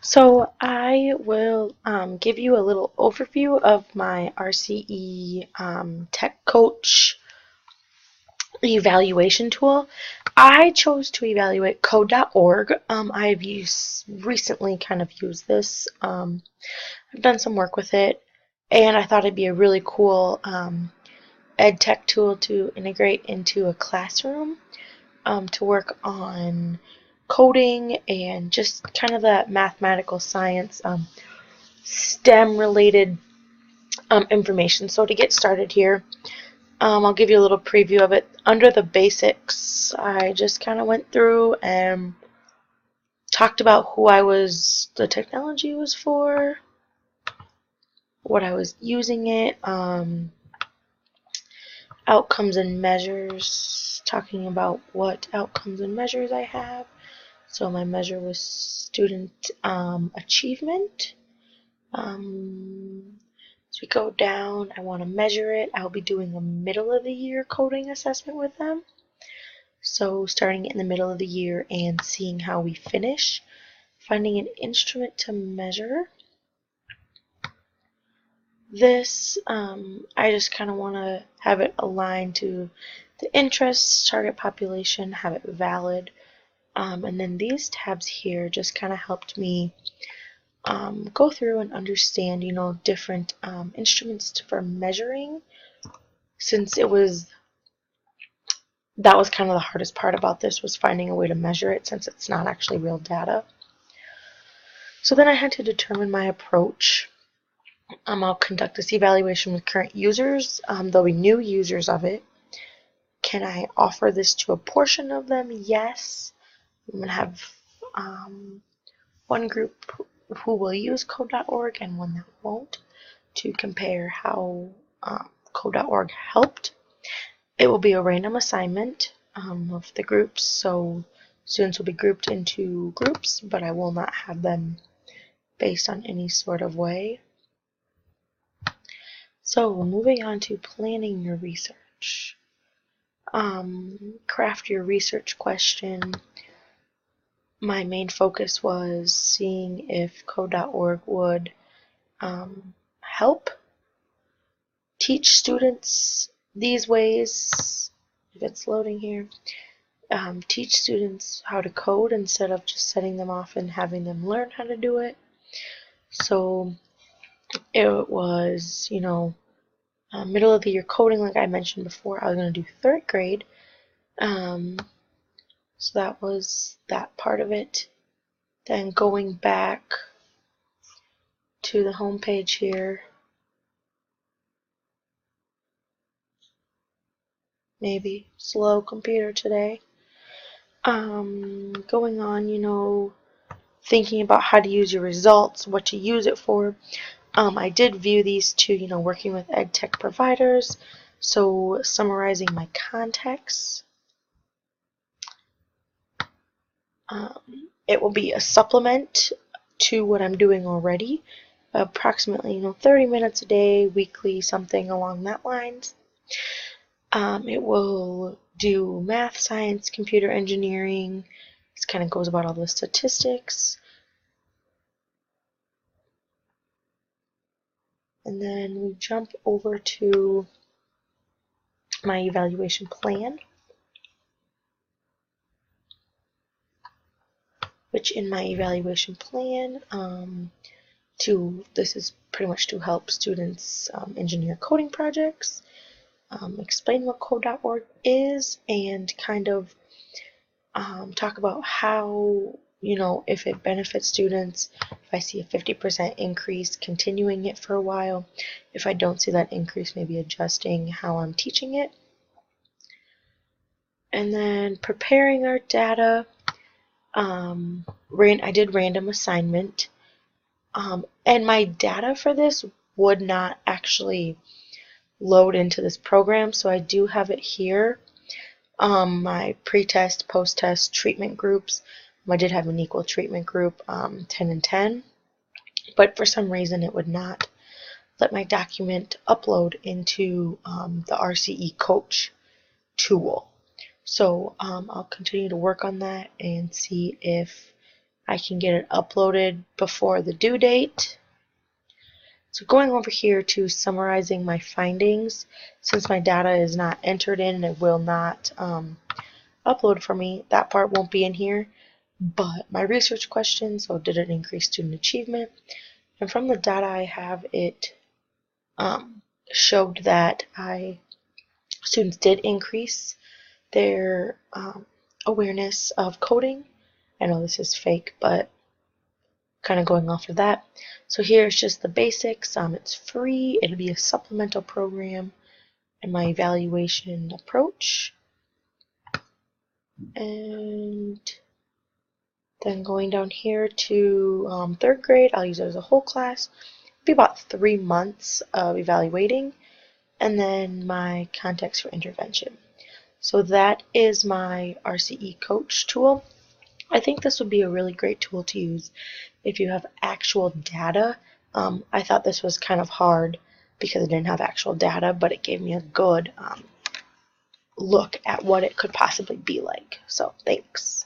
So I will give you a little overview of my RCE Tech Coach evaluation tool. I chose to evaluate code.org. I've recently kind of used this. I've done some work with it, and I thought it'd be a really cool ed tech tool to integrate into a classroom to work on coding and just kind of that mathematical science, STEM related information. So to get started here, I'll give you a little preview of it. Under the basics, I just kind of went through and talked about the technology was for, what I was using it, outcomes and measures, talking about what outcomes and measures I have. So my measure was student achievement. As we go down, I want to measure it. I'll be doing a middle of the year coding assessment with them. So starting in the middle of the year and seeing how we finish. Finding an instrument to measure. This, I just kind of want to have it aligned to the interests, target population, have it valid. And then these tabs here just kind of helped me go through and understand, different instruments for measuring, since that was kind of the hardest part about this, was finding a way to measure it since it's not actually real data. So then I had to determine my approach. I'll conduct this evaluation with current users. There'll be new users of it. Can I offer this to a portion of them? Yes. I'm going to have one group who will use code.org and one that won't, to compare how code.org helped. It will be a random assignment of the groups, so students will be grouped into groups, but I will not have them based on any sort of way. So moving on to planning your research. Craft your research question. My main focus was seeing if code.org would help teach students these ways, if it's loading here, teach students how to code instead of just setting them off and having them learn how to do it. So it was, middle of the year coding, like I mentioned before. I was going to do third grade. So that was that part of it. Then going back to the home page here. Maybe slow computer today. Going on, thinking about how to use your results, what to use it for. I did view these two, working with ed tech providers. So summarizing my context. It will be a supplement to what I'm doing already. Approximately, 30 minutes a day, weekly, something along that lines. It will do math, science, computer engineering. This kind of goes about all the statistics. And then we jump over to my evaluation plan, which in my evaluation plan, this is pretty much to help students engineer coding projects, explain what code.org is, and kind of talk about how, if it benefits students, if I see a 50% increase, continuing it for a while. If I don't see that increase, maybe adjusting how I'm teaching it. And then preparing our data. I did random assignment. And my data for this would not actually load into this program, so I do have it here. My pre-test, post-test treatment groups. I did have an equal treatment group, 10 and 10, but for some reason it would not let my document upload into the RCE Coach Tool. So I'll continue to work on that and see if I can get it uploaded before the due date. So going over here to summarizing my findings, since my data is not entered in and it will not upload for me, that part won't be in here. But my research questions, so did it increase student achievement? And from the data I have, it showed that students did increase their awareness of coding. I know this is fake, but kind of going off of that. So here's just the basics. It's free. It'll be a supplemental program and my evaluation approach. And then going down here to third grade, I'll use it as a whole class. It'll be about 3 months of evaluating, and then my context for intervention. So that is my RCE Coach tool. I think this would be a really great tool to use if you have actual data. I thought this was kind of hard because it didn't have actual data, but it gave me a good look at what it could possibly be like. So thanks.